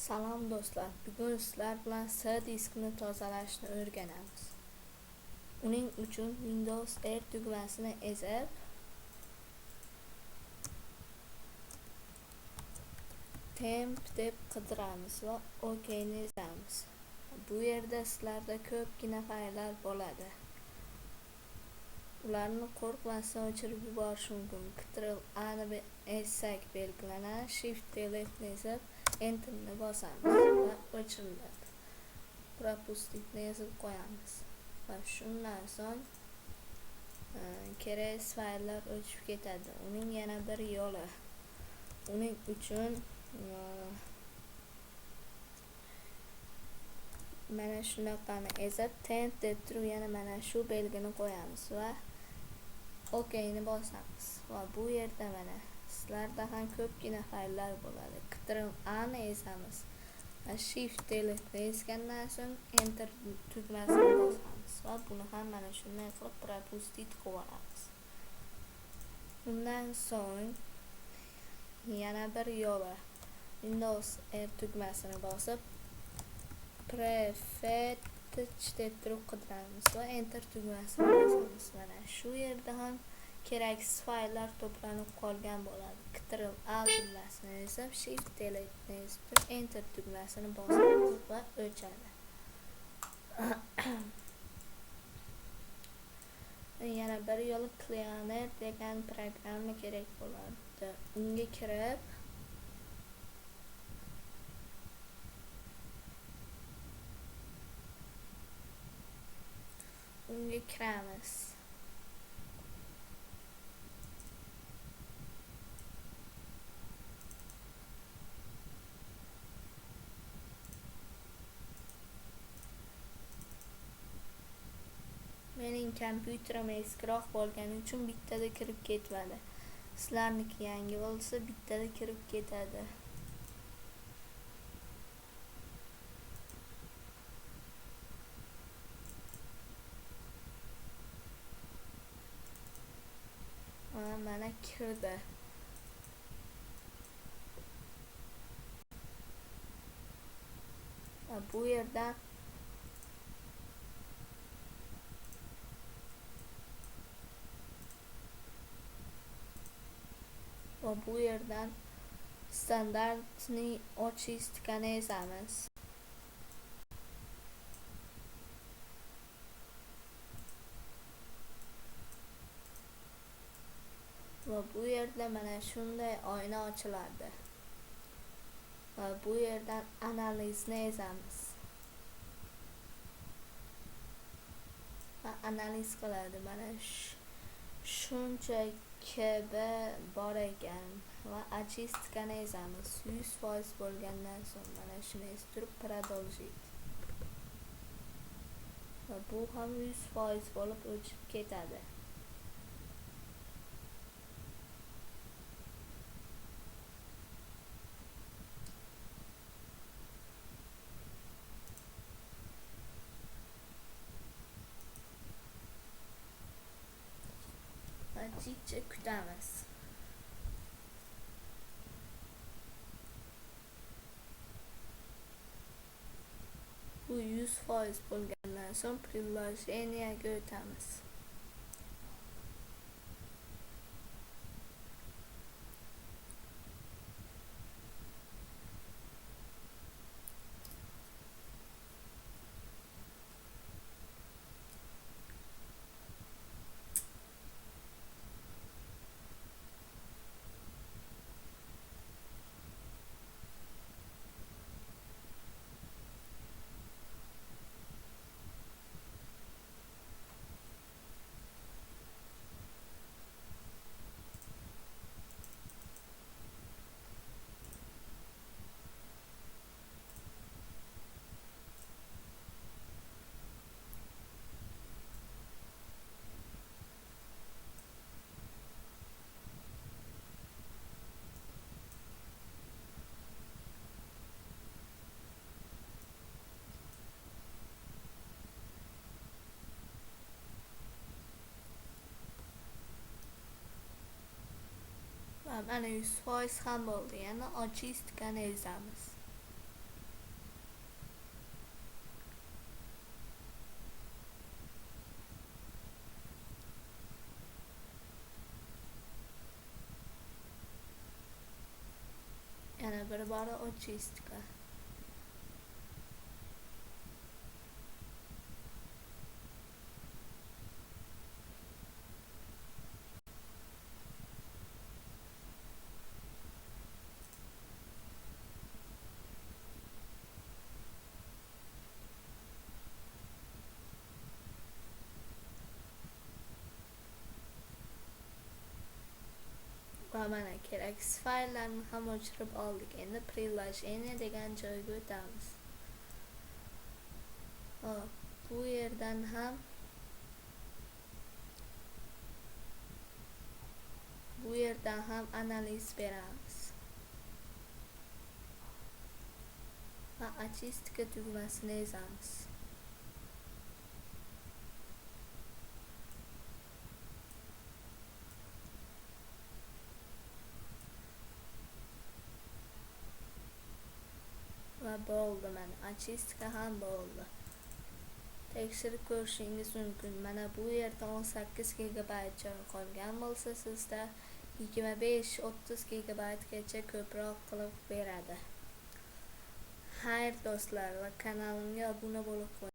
Salom do'stlar, bugun sizlar bilan S diskini tozalashni o'rganamiz. Uning uchun Windows R tugmasini ezib, temp deb qidiramiz va OK ni ezamiz. Bu yerda sizlarda ko'pgina fayllar bo'ladi. Ularni qo'rqmasdan o'chirib yuborish mumkin. Ctrl+A ni ezsak belgilanadi, Shift Delete ni ezib Enter ni bosamiz va o'chiriladi. Propustit ni ezib qo'yamiz va shundan so'ng keraksiz fayllar o'chib ketadi. Uning yana bir yo'li. Uning uchun mana shunaqani ezib temp deb turib yana mana shu belgini qo'yamiz va OK ni bosamiz va bu yerda mana sizlarda ham ko'pgina fayllar bo'ladi. Ctrl+A ni ezamiz. Shift Delete ni ezgandan so'ng Enter tugmasini bosamiz va buni ham mana shunday qilib propustit qilib olamiz. Undan so'ng yana bir yo'li. Windows R tugmasini bosib prefetch deb turib qidiramiz va Enter tugmasini bosamiz. Mana shu yerda ham keraksiz fayllar to'planib qolgan bo'ladi. Ctrl+A tugmasini ezib Shift Delete ni ezib Enter tugmasini bosamiz va o'chadi. Yana bir yo'li Cleaner degan programma kerak bo'ladi. Unga kirib kiramiz. Mening kompyuterim eskiroq bo'lgani uchun bittada kirib ketmadi. Sizlarniki yangi bo'lsa bittada kirib ketadi. Mana kirdi. Bu yerdan standartni ochistgani ezamiz. Va bu yerda mana shunday oyna ochiladi. Va bu yerdan analizni ezamiz. Va analiz qiladi. Mana shuncha KB bor ekan va очисткani ezamiz. 100% bo'lgandan so'ng mana shuni ezib turib продолжить. Va bu ham 100% bo'lib o'chib ketadi. Jikcha kutamiz. Bu 100% bo'lgandan so'ng приложениyaga o'tamiz. Mana 100% ham bo'ldi. Yana ochistgani ezamiz. ibora очистка. Va mana keraksiz fayllarni ham o'chirib oldik. Endi приложение degan joyga o'tamiz. Hop, bu yerdan ham analiz beramiz. Va очистка tugmasini ezamiz. Va bo'ldi, mana очистка ham bo'ldi. Tekshirib ko'rishingiz mumkin. Mana bu yerda 18 GB joy qolgan bo'lsa, sizda 25-30 GB gacha ko'proq qilib beradi. Xayr do'stlar, va kanalimga obuna bo'lib qo'ying.